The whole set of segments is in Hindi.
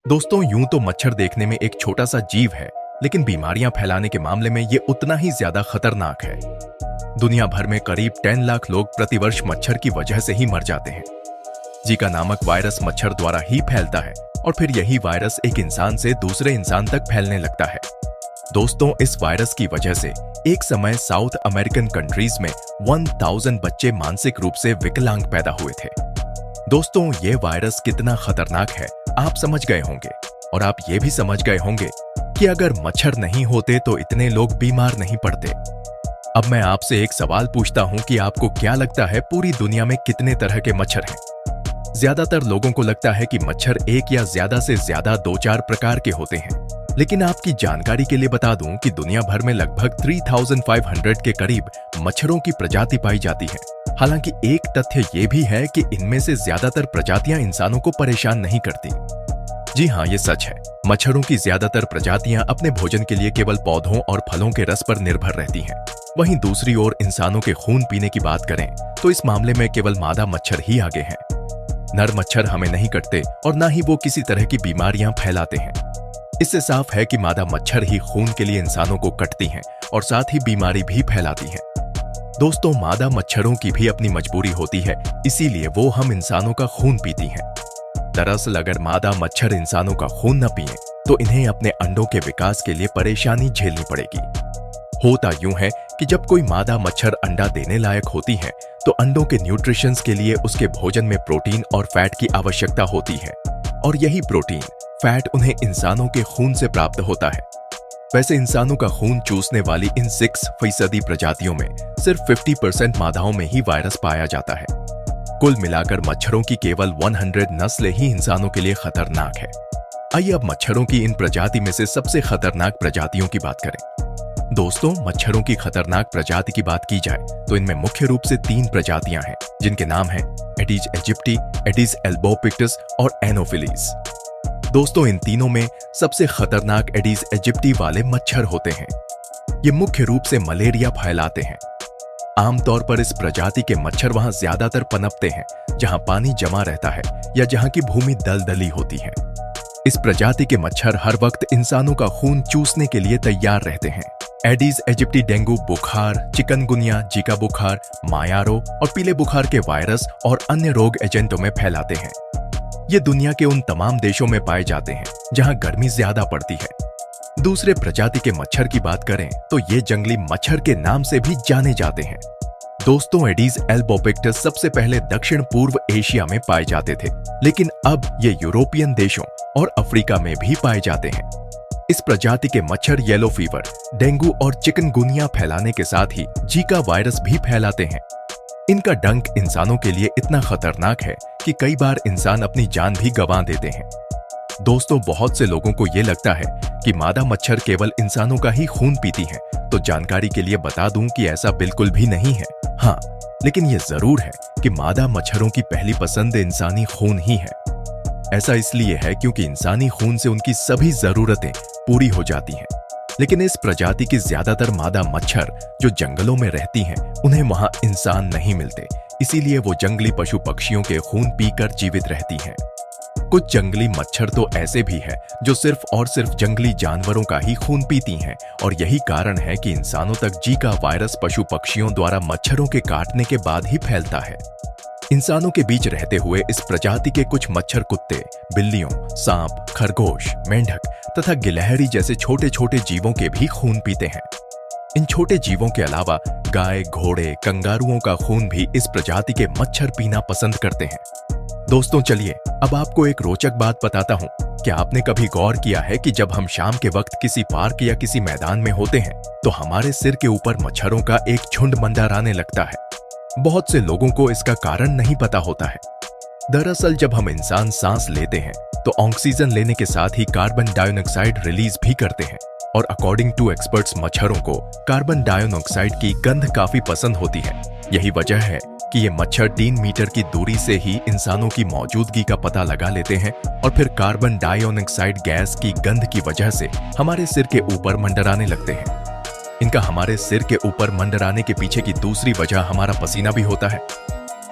दोस्तों, यूं तो मच्छर देखने में एक छोटा सा जीव है, लेकिन बीमारियां फैलाने के मामले में ये उतना ही ज्यादा खतरनाक है। दुनिया भर में करीब 10 लाख लोग प्रतिवर्ष मच्छर की वजह से ही मर जाते हैं। जीका नामक वायरस मच्छर द्वारा ही फैलता है और फिर यही वायरस एक इंसान से दूसरे इंसान तक फैलने लगता है। दोस्तों, इस वायरस की वजह से एक समय साउथ अमेरिकन कंट्रीज में 1000 बच्चे मानसिक रूप से विकलांग पैदा हुए थे। दोस्तों, ये वायरस कितना खतरनाक है आप समझ गए होंगे, और आप ये भी समझ गए होंगे कि अगर मच्छर नहीं होते तो इतने लोग बीमार नहीं पड़ते। अब मैं आपसे एक सवाल पूछता हूं कि आपको क्या लगता है पूरी दुनिया में कितने तरह के मच्छर हैं? ज्यादातर लोगों को लगता है कि मच्छर एक या ज्यादा से ज्यादा 2-4 प्रकार के होते हैं, लेकिन आपकी जानकारी के लिए बता दूं कि दुनिया भर में लगभग 3500 के करीब मच्छरों की प्रजाति पाई जाती है। हालांकि एक तथ्य ये भी है कि इनमें से ज्यादातर प्रजातियां इंसानों को परेशान नहीं करती। जी हाँ, ये सच है। मच्छरों की ज्यादातर प्रजातियां अपने भोजन के लिए केवल पौधों और फलों के रस पर निर्भर रहती हैं। वहीं दूसरी ओर इंसानों के खून पीने की बात करें तो इस मामले में केवल मादा मच्छर ही आगे हैं। नर मच्छर हमें नहीं कटते और ना ही वो किसी तरह की बीमारियां फैलाते हैं। इससे साफ है कि मादा मच्छर ही खून के लिए इंसानों को कटती हैं और साथ ही बीमारी भी फैलाती हैं। दोस्तों, मादा मच्छरों की भी अपनी मजबूरी होती है, इसीलिए वो हम इंसानों का खून पीती हैं। दरअसल अगर मादा मच्छर इंसानों का खून न पिए तो इन्हें अपने अंडों के विकास के लिए परेशानी झेलनी पड़ेगी। होता यूं है कि जब कोई मादा मच्छर अंडा देने लायक होती है तो अंडों के न्यूट्रिशंस के लिए उसके भोजन में प्रोटीन और फैट की आवश्यकता होती है, और यही प्रोटीन फैट उन्हें इंसानों के खून से प्राप्त होता है। वैसे इंसानों का खून चूसने वाली इन 6% प्रजातियों में सिर्फ 50% मादाओं में ही वायरस पाया जाता है। कुल मिलाकर मच्छरों की केवल 100 नस्लें ही इंसानों के लिए खतरनाक है। आइए अब मच्छरों की इन प्रजाति में से सबसे खतरनाक प्रजातियों की बात करें। दोस्तों, मच्छरों की खतरनाक प्रजाति की बात की जाए तो इनमें मुख्य रूप से 3 प्रजातियां हैं, जिनके नाम हैं एडिस एजिप्टी, एडिस एल्बोपिक्टस और एनोफिलीज। दोस्तों, इन तीनों में सबसे खतरनाक एडिस एजिप्टी वाले मच्छर होते हैं। ये मुख्य रूप से मलेरिया फैलाते हैं। आमतौर पर इस प्रजाति के मच्छर वहां ज्यादातर पनपते हैं जहां पानी जमा रहता है या जहां की भूमि दलदली होती है। इस प्रजाति के मच्छर हर वक्त इंसानों का खून चूसने के लिए तैयार रहते हैं। एडिस एजिप्टी डेंगू बुखार, चिकनगुनिया, जीका बुखार, मायारो और पीले बुखार के वायरस और अन्य रोग एजेंटों में फैलाते हैं। ये दुनिया के उन तमाम देशों में पाए जाते हैं जहां गर्मी ज्यादा पड़ती है। दूसरे प्रजाति के मच्छर की बात करें तो ये जंगली मच्छर के नाम से भी जाने जाते हैं। दोस्तों, एडिस एल्बोपिक्टस सबसे पहले दक्षिण पूर्व एशिया में पाए जाते थे, लेकिन अब ये यूरोपियन देशों और अफ्रीका में भी पाए जाते हैं। इस प्रजाति के मच्छर येलो फीवर, डेंगू और चिकनगुनिया फैलाने के साथ ही जीका वायरस भी फैलाते हैं। इनका डंक इंसानों के लिए इतना खतरनाक है कि कई बार इंसान अपनी जान भी गंवा देते हैं। दोस्तों, बहुत से लोगों को ये लगता है कि मादा मच्छर केवल इंसानों का ही खून पीती हैं, तो जानकारी के लिए बता दूं कि ऐसा बिल्कुल भी नहीं है। हाँ, लेकिन ये जरूर है कि मादा मच्छरों की पहली पसंद इंसानी खून ही है। ऐसा इसलिए है क्योंकि इंसानी खून से उनकी सभी जरूरतें पूरी हो जाती हैं। लेकिन इस प्रजाति की ज्यादातर मादा मच्छर जो जंगलों में रहती हैं, उन्हें वहां इंसान नहीं मिलते, इसीलिए वो जंगली पशु पक्षियों के खून पीकर जीवित रहती हैं। कुछ जंगली मच्छर तो ऐसे भी हैं जो सिर्फ और सिर्फ जंगली जानवरों का ही खून पीती हैं, और यही कारण है कि इंसानों तक जीका वायरस पशु पक्षियों द्वारा मच्छरों के काटने के बाद ही फैलता है। इंसानों के बीच रहते हुए इस प्रजाति के कुछ मच्छर कुत्ते, बिल्लियों, सांप, खरगोश, मेंढक तथा गिलहरी जैसे छोटे छोटे जीवों के भी खून पीते हैं। इन छोटे जीवों के अलावा गाय, घोड़े, कंगारुओं का खून भी इस प्रजाति के मच्छर पीना पसंद करते हैं। दोस्तों, चलिए अब आपको एक रोचक बात बताता हूँ। क्या आपने कभी गौर किया है कि जब हम शाम के वक्त किसी पार्क या किसी मैदान में होते हैं तो हमारे सिर के ऊपर मच्छरों का एक झुंड मंडराने लगता है? बहुत से लोगों को इसका कारण नहीं पता होता है। दरअसल जब हम इंसान सांस लेते हैं तो ऑक्सीजन लेने के साथ ही कार्बन डाइऑक्साइड रिलीज भी करते हैं, और अकॉर्डिंग टू एक्सपर्ट्स मच्छरों को कार्बन डाइऑक्साइड की गंध काफी पसंद होती है। यही वजह है कि ये मच्छर 3 मीटर की दूरी से ही इंसानों की मौजूदगी का पता लगा लेते हैं और फिर कार्बन डाइऑक्साइड गैस की गंध की वजह से हमारे सिर के ऊपर मंडराने लगते हैं। इनका हमारे सिर के ऊपर मंडराने के पीछे की दूसरी वजह हमारा पसीना भी होता है।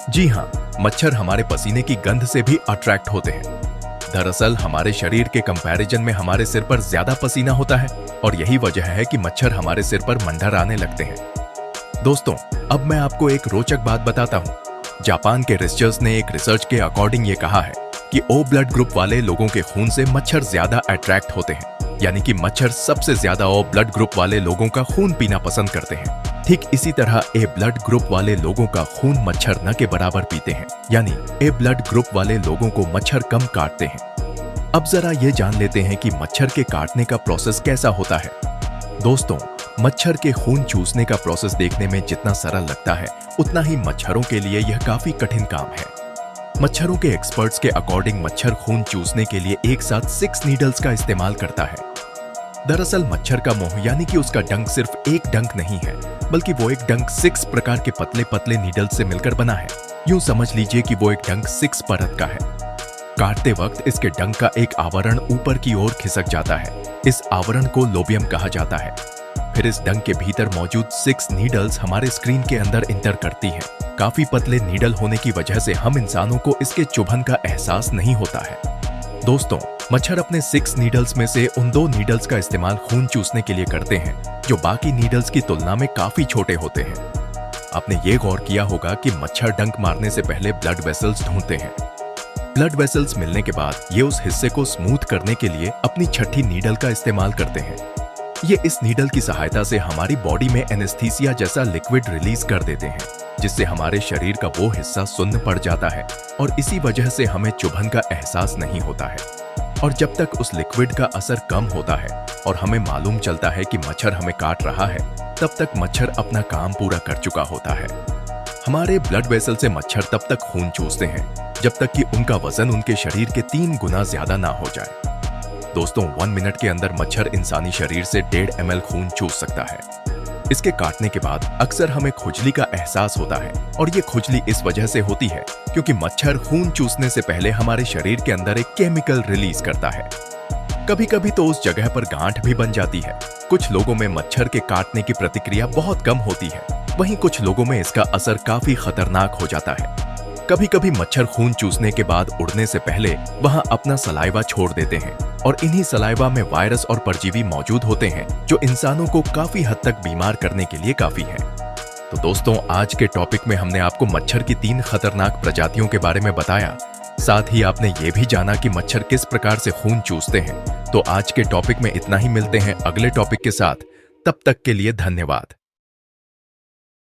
जी हाँ, मच्छर हमारे पसीने की गंध से भी अट्रैक्ट होते हैं। दरअसल हमारे शरीर के कंपैरिजन में हमारे सिर पर ज्यादा पसीना होता है और यही वजह है कि मच्छर हमारे सिर पर मंडराने लगते हैं। दोस्तों, अब मैं आपको एक रोचक बात बताता हूँ। जापान के रिसर्चर्स ने एक रिसर्च के अकॉर्डिंग ये कहा है कि ओ ब्लड ग्रुप वाले लोगों के खून से मच्छर ज्यादा अट्रैक्ट होते हैं, यानी कि मच्छर सबसे ज्यादा ओ ब्लड ग्रुप वाले लोगों का खून पीना पसंद करते हैं। ठीक इसी तरह ए ब्लड ग्रुप वाले लोगों का खून मच्छर न के बराबर पीते हैं, यानी ए ब्लड ग्रुप वाले लोगों को मच्छर कम काटते हैं। अब जरा ये जान लेते हैं कि मच्छर के काटने का प्रोसेस कैसा होता है। दोस्तों, मच्छर के खून चूसने का प्रोसेस देखने में जितना सरल लगता है, उतना ही मच्छरों के लिए यह काफी कठिन काम है। मच्छरों के एक्सपर्ट्स के अकॉर्डिंग मच्छर खून चूसने के लिए एक साथ 6 नीडल्स का इस्तेमाल करता है। दरअसल मच्छर का मुंह यानी कि उसका डंक सिर्फ एक डंक नहीं है, बल्कि वो एक डंक 6 प्रकार के पतले पतले नीडल्स से मिलकर बना है। यूं समझ लीजिए कि वो एक डंक 6 परत का है। काटते वक्त इसके डंक का एक आवरण ऊपर की ओर खिसक जाता है। इस आवरण को लोबियम कहा जाता है। फिर इस डंक के भीतर मौजूद 6 नीडल्स हमारे स्क्रीन के अंदर इंटर करती हैं। काफी पतले नीडल होने की वजह से हम इंसानों को इसके चुभन का एहसास नहीं होता है। दोस्तों, मच्छर अपने 6 नीडल्स में से उन 2 नीडल्स का इस्तेमाल खून चूसने के लिए करते हैं, जो बाकी नीडल्स की तुलना में काफी छोटे होते हैं। आपने ये गौर किया होगा कि मच्छर डंक मारने से पहले ब्लड वेसल्स ढूंढते हैं। ब्लड वेसल्स मिलने के बाद ये उस हिस्से को स्मूथ करने के लिए अपनी छठी नीडल का इस्तेमाल करते हैं। ये इस नीडल की सहायता से हमारी बॉडी में एनेस्थीसिया जैसा लिक्विड रिलीज कर देते हैं, जिससे हमारे शरीर का वो हिस्सा सुन्न पड़ जाता है और इसी वजह से हमें चुभन का एहसास नहीं होता है। और जब तक उस लिक्विड का असर कम होता है और हमें मालूम चलता है कि मच्छर हमें काट रहा है, तब तक मच्छर अपना काम पूरा कर चुका होता है। हमारे ब्लड वेसल से मच्छर तब तक खून चूसते हैं जब तक कि उनका वजन उनके शरीर के 3 गुना ज्यादा ना हो जाए। दोस्तों, 1 मिनट के अंदर मच्छर इंसानी शरीर से 1.5 ml खून चूस सकता है। इसके काटने के बाद अक्सर हमें खुजली का एहसास होता है और ये खुजली इस वजह से होती है क्योंकि मच्छर खून चूसने से पहले हमारे शरीर के अंदर एक केमिकल रिलीज करता है। कभी कभी तो उस जगह पर गांठ भी बन जाती है। कुछ लोगों में मच्छर के काटने की प्रतिक्रिया बहुत कम होती है, वहीं कुछ लोगों में इसका असर काफी खतरनाक हो जाता है। कभी कभी मच्छर खून चूसने के बाद उड़ने से पहले वहां अपना सलाइवा छोड़ देते हैं और इन्हीं सलाइवा में वायरस और परजीवी मौजूद होते हैं, जो इंसानों को काफी हद तक बीमार करने के लिए काफी है। तो दोस्तों, आज के टॉपिक में हमने आपको मच्छर की 3 खतरनाक प्रजातियों के बारे में बताया। साथ ही आपने ये भी जाना कि मच्छर किस प्रकार से खून चूसते हैं। तो आज के टॉपिक में इतना ही। मिलते हैं अगले टॉपिक के साथ। तब तक के लिए धन्यवाद।